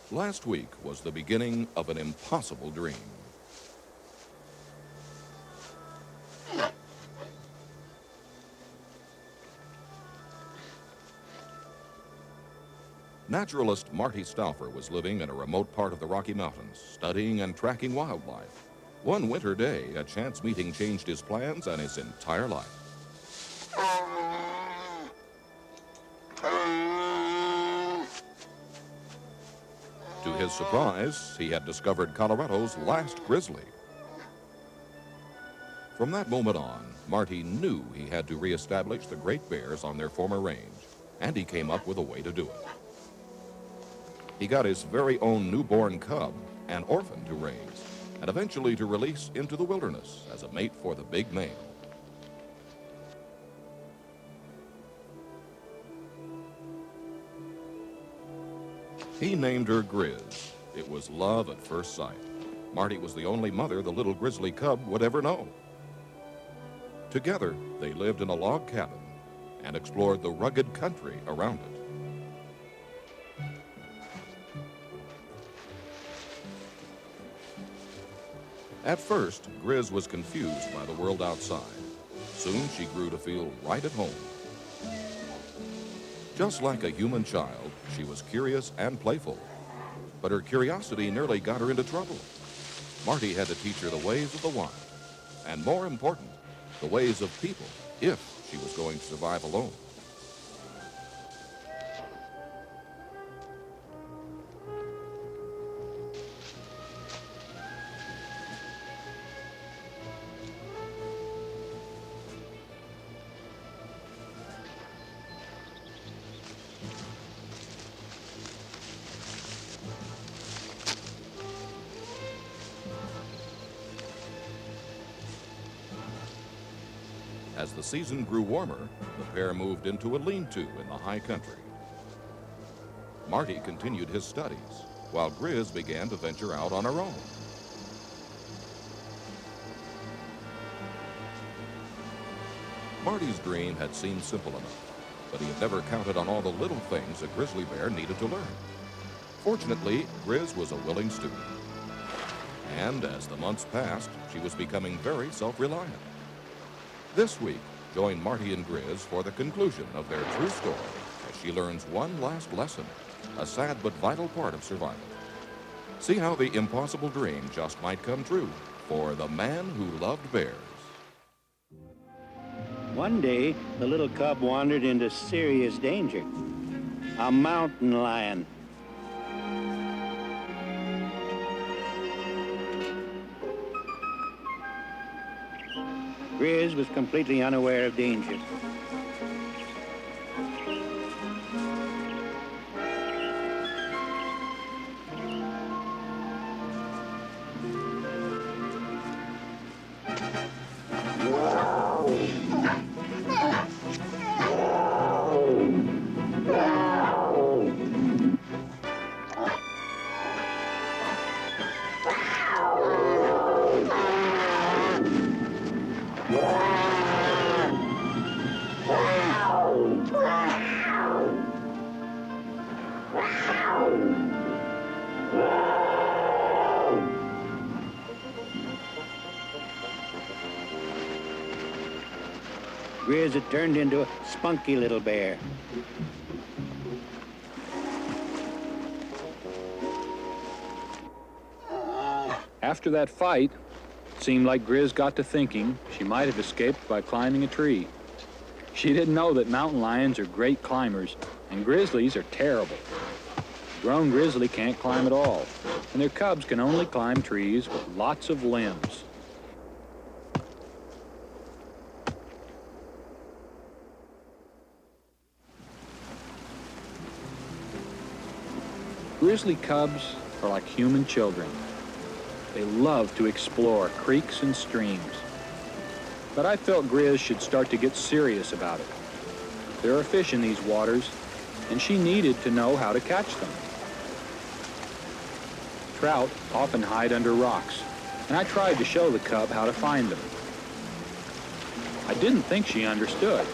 Last week was the beginning of an impossible dream. Naturalist Marty Stouffer was living in a remote part of the Rocky Mountains, studying and tracking wildlife. One winter day, a chance meeting changed his plans and his entire life. To his surprise, he had discovered Colorado's last grizzly. From that moment on, Marty knew he had to reestablish the great bears on their former range, and he came up with a way to do it. He got his very own newborn cub, an orphan, to raise, and eventually to release into the wilderness as a mate for the big male. He named her Griz. It was love at first sight. Marty was the only mother the little grizzly cub would ever know. Together, they lived in a log cabin and explored the rugged country around it. At first, Griz was confused by the world outside. Soon she grew to feel right at home. Just like a human child, she was curious and playful. But her curiosity nearly got her into trouble. Marty had to teach her the ways of the wild, and more important, the ways of people, if she was going to survive alone. As the season grew warmer, the pair moved into a lean-to in the high country. Marty continued his studies, while Griz began to venture out on her own. Marty's dream had seemed simple enough, but he had never counted on all the little things a grizzly bear needed to learn. Fortunately, Griz was a willing student. And as the months passed, she was becoming very self-reliant. This week, join Marty and Griz for the conclusion of their true story as she learns one last lesson, a sad but vital part of survival. See how the impossible dream just might come true for the man who loved bears. One day, the little cub wandered into serious danger. A mountain lion. Griz was completely unaware of danger. Griz had turned into a spunky little bear. After that fight, it seemed like Griz got to thinking she might have escaped by climbing a tree. She didn't know that mountain lions are great climbers and grizzlies are terrible. A grown grizzly can't climb at all, and their cubs can only climb trees with lots of limbs. Grizzly cubs are like human children. They love to explore creeks and streams. But I felt Griz should start to get serious about it. There are fish in these waters, and she needed to know how to catch them. Trout often hide under rocks, and I tried to show the cub how to find them. I didn't think she understood.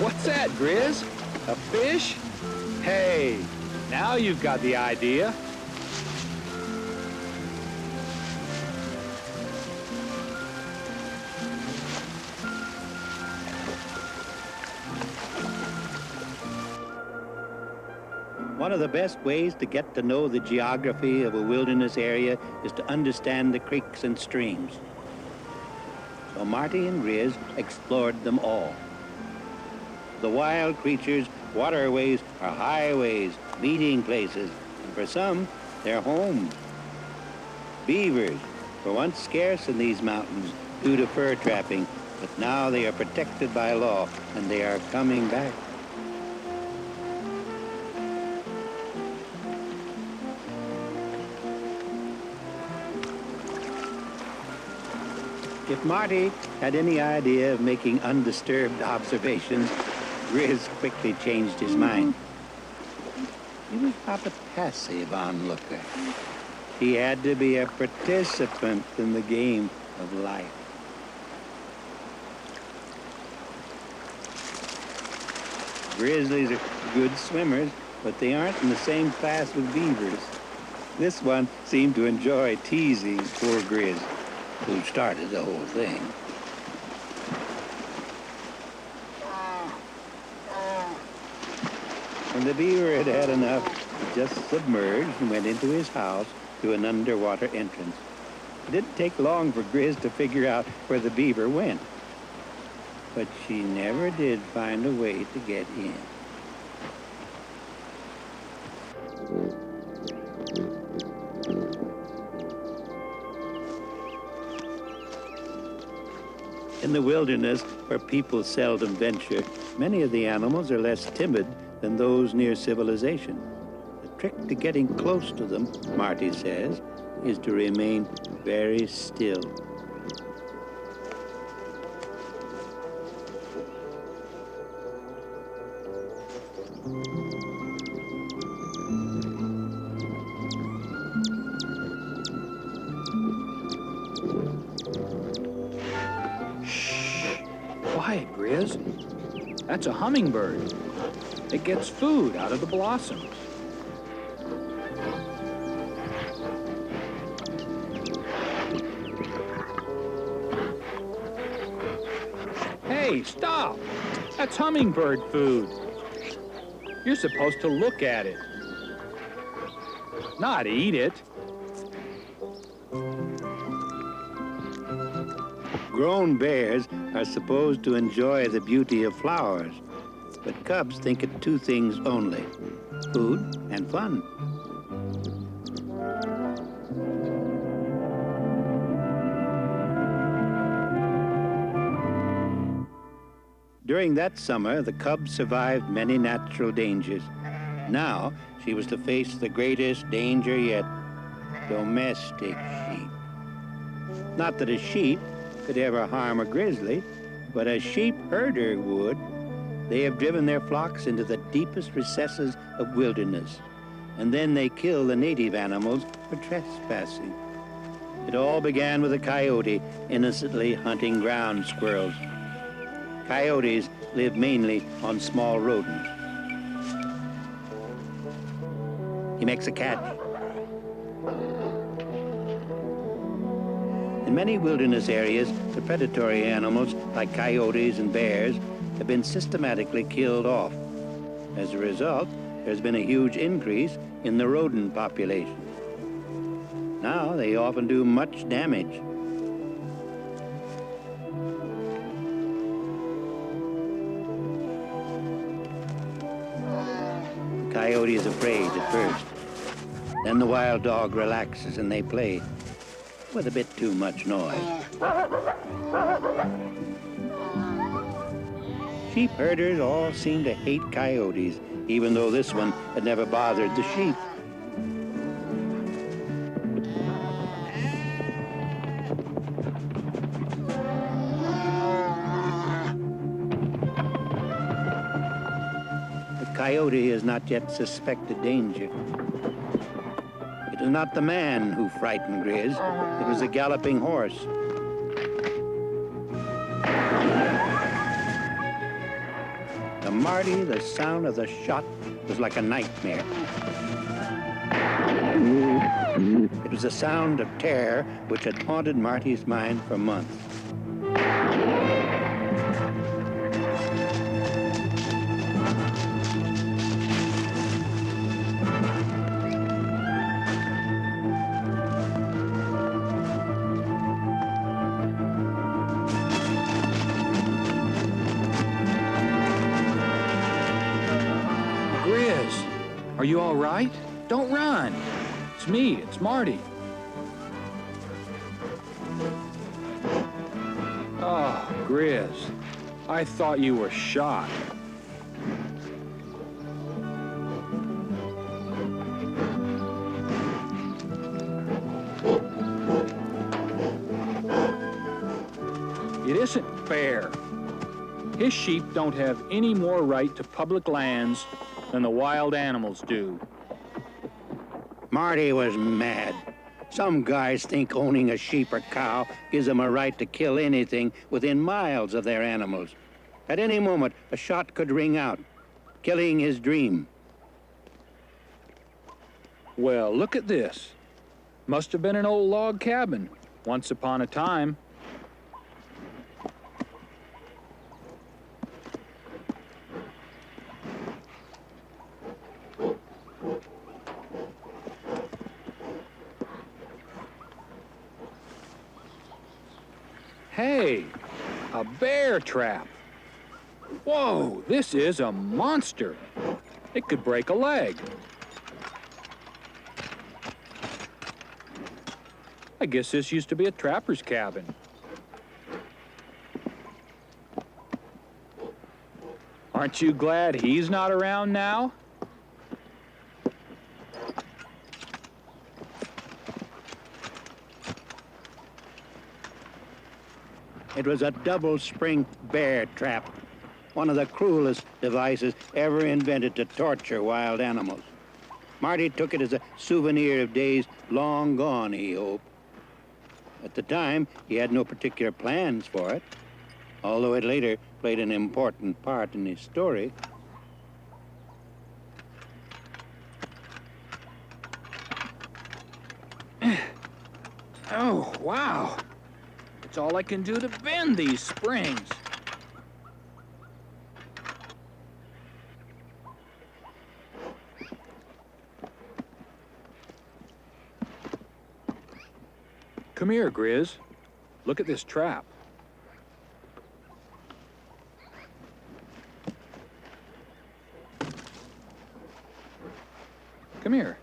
What's that, Griz? A fish? Hey, now you've got the idea. One of the best ways to get to know the geography of a wilderness area is to understand the creeks and streams. So Marty and Griz explored them all. The wild creatures' waterways are highways, meeting places, and for some, they're homes. Beavers were once scarce in these mountains due to fur trapping, but now they are protected by law, and they are coming back. If Marty had any idea of making undisturbed observations, Griz quickly changed his mind. He was not a passive onlooker. He had to be a participant in the game of life. Grizzlies are good swimmers, but they aren't in the same class with beavers. This one seemed to enjoy teasing poor Griz, who started the whole thing. When the beaver had had enough, he just submerged and went into his house through an underwater entrance. It didn't take long for Griz to figure out where the beaver went, but she never did find a way to get in. In the wilderness, where people seldom venture, many of the animals are less timid than those near civilization. The trick to getting close to them, Marty says, is to remain very still. Quiet, Griz. That's a hummingbird. It gets food out of the blossoms. Hey, stop! That's hummingbird food. You're supposed to look at it, not eat it. Grown bears are supposed to enjoy the beauty of flowers, but cubs think of two things only: food and fun. During that summer, the cub survived many natural dangers. Now, she was to face the greatest danger yet: domestic sheep. Not that a sheep could ever harm a grizzly, but a sheep herder would. They have driven their flocks into the deepest recesses of wilderness, and then they kill the native animals for trespassing. It all began with a coyote innocently hunting ground squirrels. Coyotes live mainly on small rodents. He makes a catch. In many wilderness areas, the predatory animals, like coyotes and bears, have been systematically killed off. As a result, there's been a huge increase in the rodent population. Now they often do much damage. The coyote is afraid at first. Then the wild dog relaxes and they play with a bit too much noise. Sheep herders all seem to hate coyotes, even though this one had never bothered the sheep. The coyote has not yet suspected danger. It was not the man who frightened Griz, it was the galloping horse. To Marty, the sound of the shot was like a nightmare. It was a sound of terror which had haunted Marty's mind for months. Griz, are you all right? Don't run. It's me, it's Marty. Oh, Griz, I thought you were shot. It isn't fair. His sheep don't have any more right to public lands than the wild animals do. Marty was mad. Some guys think owning a sheep or cow gives them a right to kill anything within miles of their animals. At any moment, a shot could ring out, killing his dream. Well, look at this. Must have been an old log cabin, once upon a time. Hey, a bear trap. Whoa, this is a monster. It could break a leg. I guess this used to be a trapper's cabin. Aren't you glad he's not around now? It was a double-spring bear trap, one of the cruelest devices ever invented to torture wild animals. Marty took it as a souvenir of days long gone, he hoped. At the time, he had no particular plans for it, although it later played an important part in his story. Oh, wow. It's all I can do to bend these springs. Come here, Griz. Look at this trap. Come here.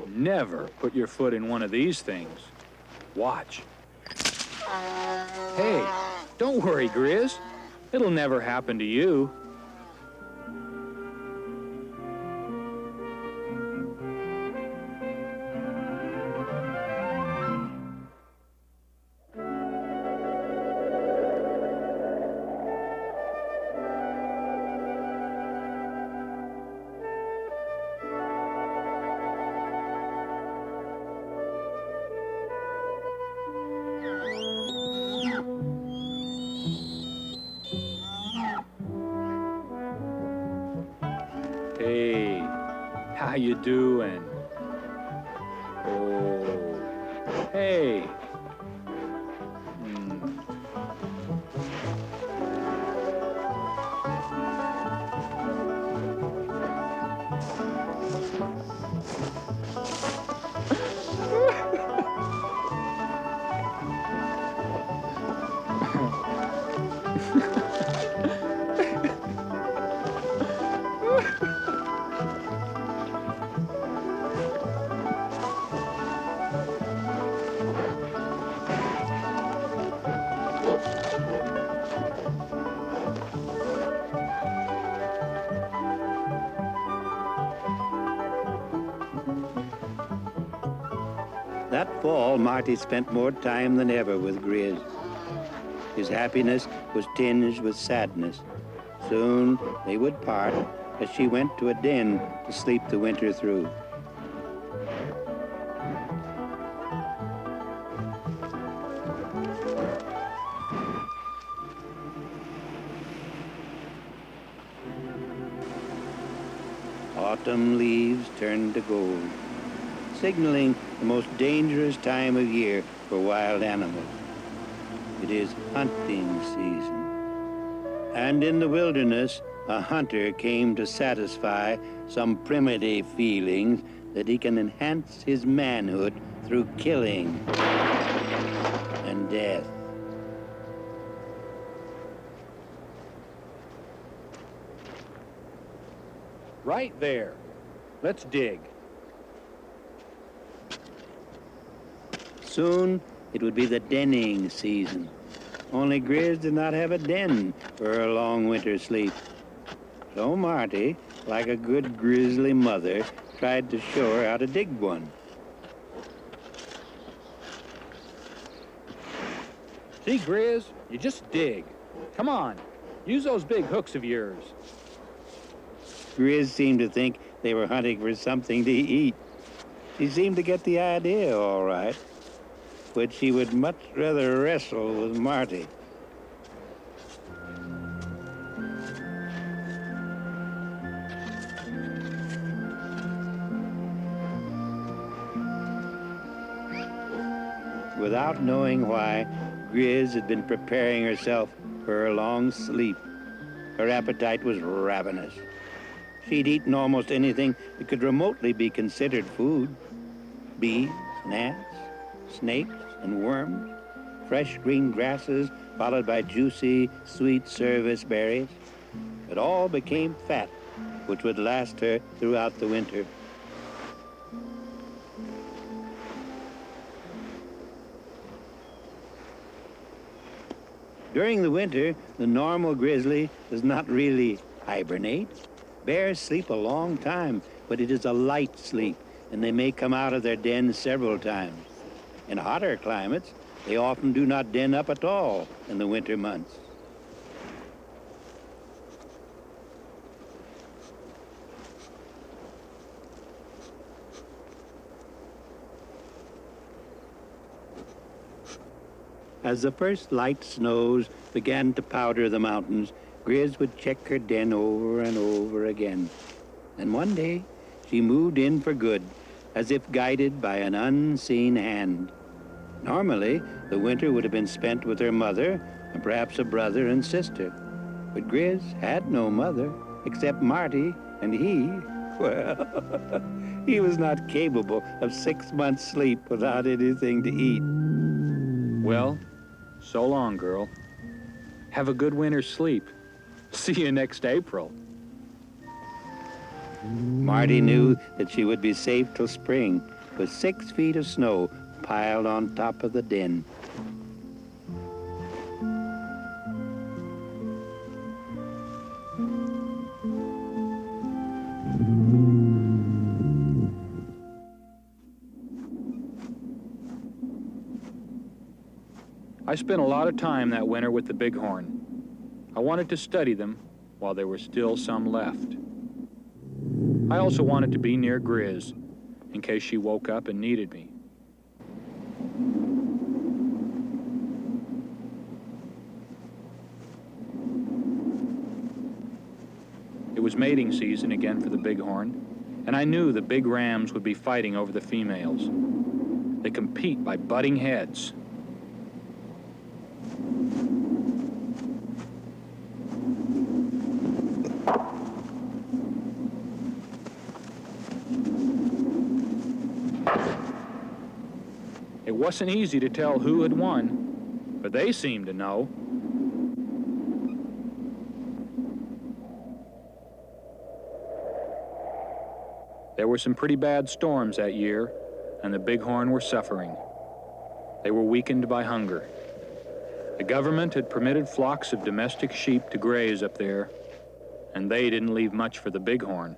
Never put your foot in one of these things. Watch. Hey, don't worry, Griz. It'll never happen to you. Hey, how you doing? Oh, hey, That fall, Marty spent more time than ever with Griz. His happiness was tinged with sadness. Soon they would part as she went to a den to sleep the winter through. Autumn leaves turned to gold, signaling the most dangerous time of year for wild animals. It is hunting season. And in the wilderness, a hunter came to satisfy some primitive feelings that he can enhance his manhood through killing and death. Right there. Let's dig. Soon, it would be the denning season. Only Griz did not have a den for her long winter sleep. So Marty, like a good grizzly mother, tried to show her how to dig one. See, Griz? You just dig. Come on. Use those big hooks of yours. Griz seemed to think they were hunting for something to eat. She seemed to get the idea all right, but she would much rather wrestle with Marty. Without knowing why, Griz had been preparing herself for her long sleep. Her appetite was ravenous. She'd eaten almost anything that could remotely be considered food. Bees and ants, snakes and worms, fresh green grasses followed by juicy, sweet service berries. It all became fat, which would last her throughout the winter. During the winter, the normal grizzly does not really hibernate. Bears sleep a long time, but it is a light sleep, and they may come out of their den several times. In hotter climates, they often do not den up at all in the winter months. As the first light snows began to powder the mountains, Griz would check her den over and over again. And one day, she moved in for good, as if guided by an unseen hand. Normally, the winter would have been spent with her mother and perhaps a brother and sister. But Griz had no mother except Marty, and he, well, he was not capable of 6 months' sleep without anything to eat. Well, so long, girl. Have a good winter's sleep. See you next April. Marty knew that she would be safe till spring, with 6 feet of snow piled on top of the den. I spent a lot of time that winter with the bighorn. I wanted to study them while there were still some left. I also wanted to be near Griz in case she woke up and needed me. It was mating season again for the bighorn, and I knew the big rams would be fighting over the females. They compete by butting heads. It wasn't easy to tell who had won, but they seemed to know. There were some pretty bad storms that year, and the bighorn were suffering. They were weakened by hunger. The government had permitted flocks of domestic sheep to graze up there, and they didn't leave much for the bighorn.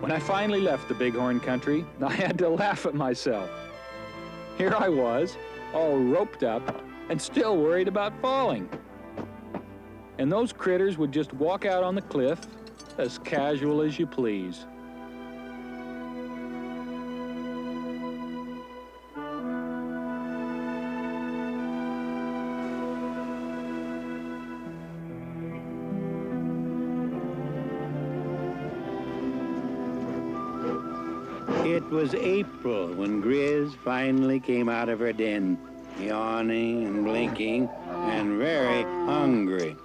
When I finally left the Bighorn country, I had to laugh at myself. Here I was, all roped up, and still worried about falling. And those critters would just walk out on the cliff as casual as you please. It was April when Griz finally came out of her den, yawning and blinking and very hungry.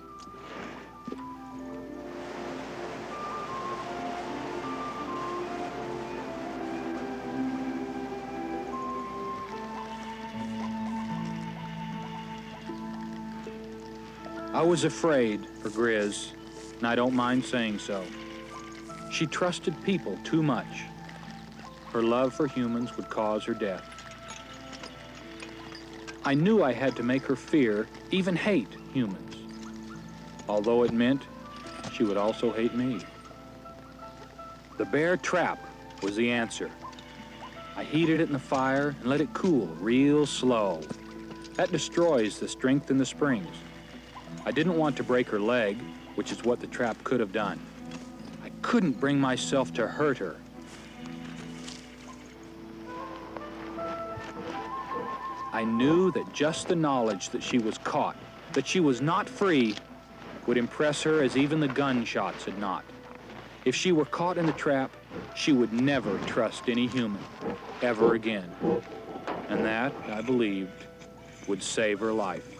I was afraid for Griz, and I don't mind saying so. She trusted people too much. Her love for humans would cause her death. I knew I had to make her fear, even hate, humans, although it meant she would also hate me. The bear trap was the answer. I heated it in the fire and let it cool real slow. That destroys the strength in the springs. I didn't want to break her leg, which is what the trap could have done. I couldn't bring myself to hurt her. I knew that just the knowledge that she was caught, that she was not free, would impress her as even the gunshots had not. If she were caught in the trap, she would never trust any human, ever again. And that, I believed, would save her life.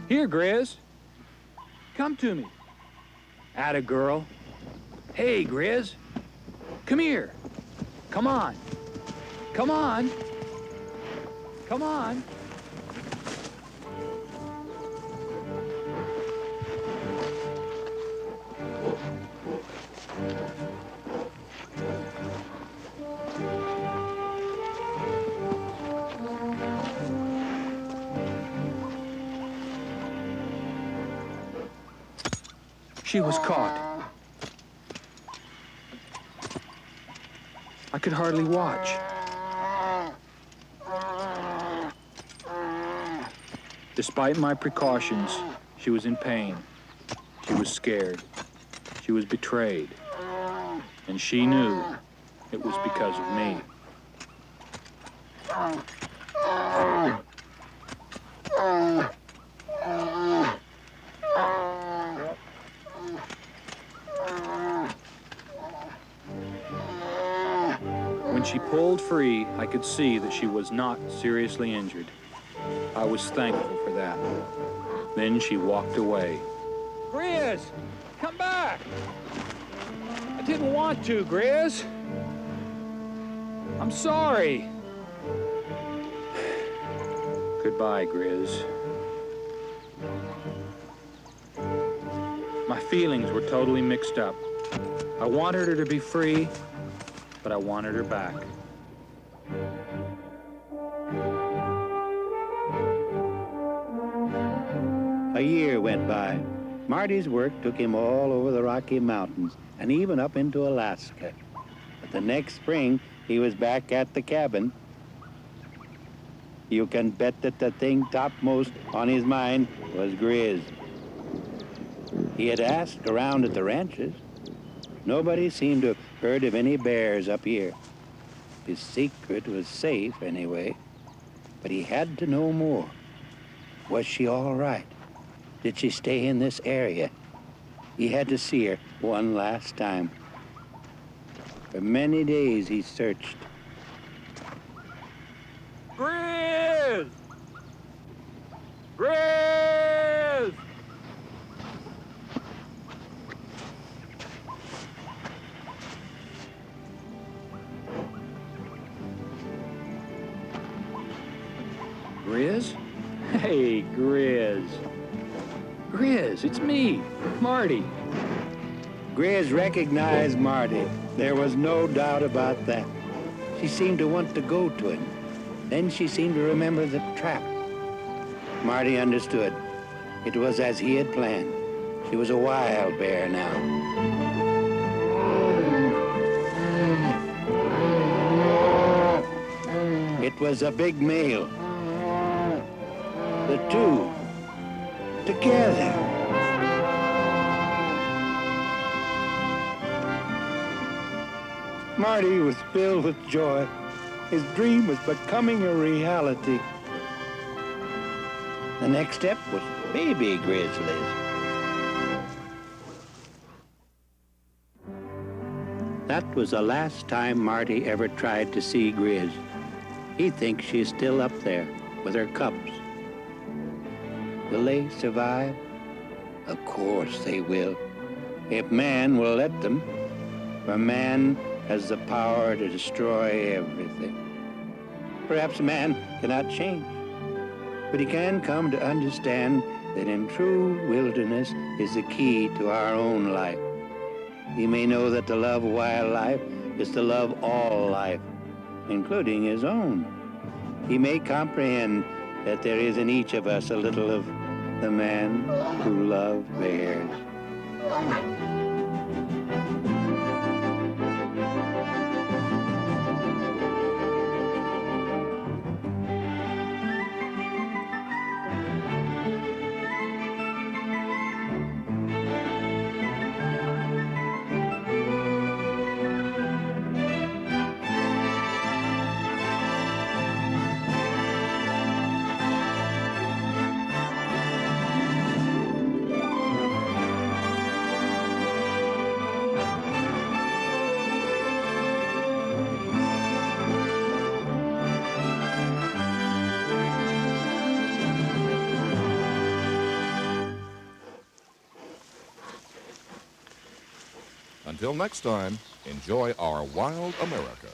Here, Griz. Come to me. Atta girl. Hey, Griz. Come here. Come on. Come on. Come on. She was caught. I could hardly watch. Despite my precautions, she was in pain. She was scared. She was betrayed. And she knew it was because of me. When she pulled free, I could see that she was not seriously injured. I was thankful for that. Then she walked away. Griz, come back! I didn't want to, Griz. I'm sorry. Goodbye, Griz. My feelings were totally mixed up. I wanted her to be free, but I wanted her back. A year went by. Marty's work took him all over the Rocky Mountains and even up into Alaska. But the next spring, he was back at the cabin. You can bet that the thing topmost on his mind was Griz. He had asked around at the ranches. Nobody seemed to have heard of any bears up here. His secret was safe anyway, but he had to know more. Was she all right? Did she stay in this area? He had to see her one last time. For many days he searched. Griz! Griz! Griz? Hey, Griz. Griz, it's me, Marty. Griz recognized Marty. There was no doubt about that. She seemed to want to go to him. Then she seemed to remember the trap. Marty understood. It was as he had planned. She was a wild bear now. It was a big male. The two, together. Marty was filled with joy. His dream was becoming a reality. The next step was baby grizzlies. That was the last time Marty ever tried to see Griz. He thinks she's still up there with her cubs. Will they survive? Of course they will, if man will let them. For man has the power to destroy everything. Perhaps man cannot change, but he can come to understand that in true wilderness is the key to our own life. He may know that to love wildlife is to love all life, including his own. He may comprehend that there is in each of us a little of the man who loved bears. Until next time, enjoy our wild America.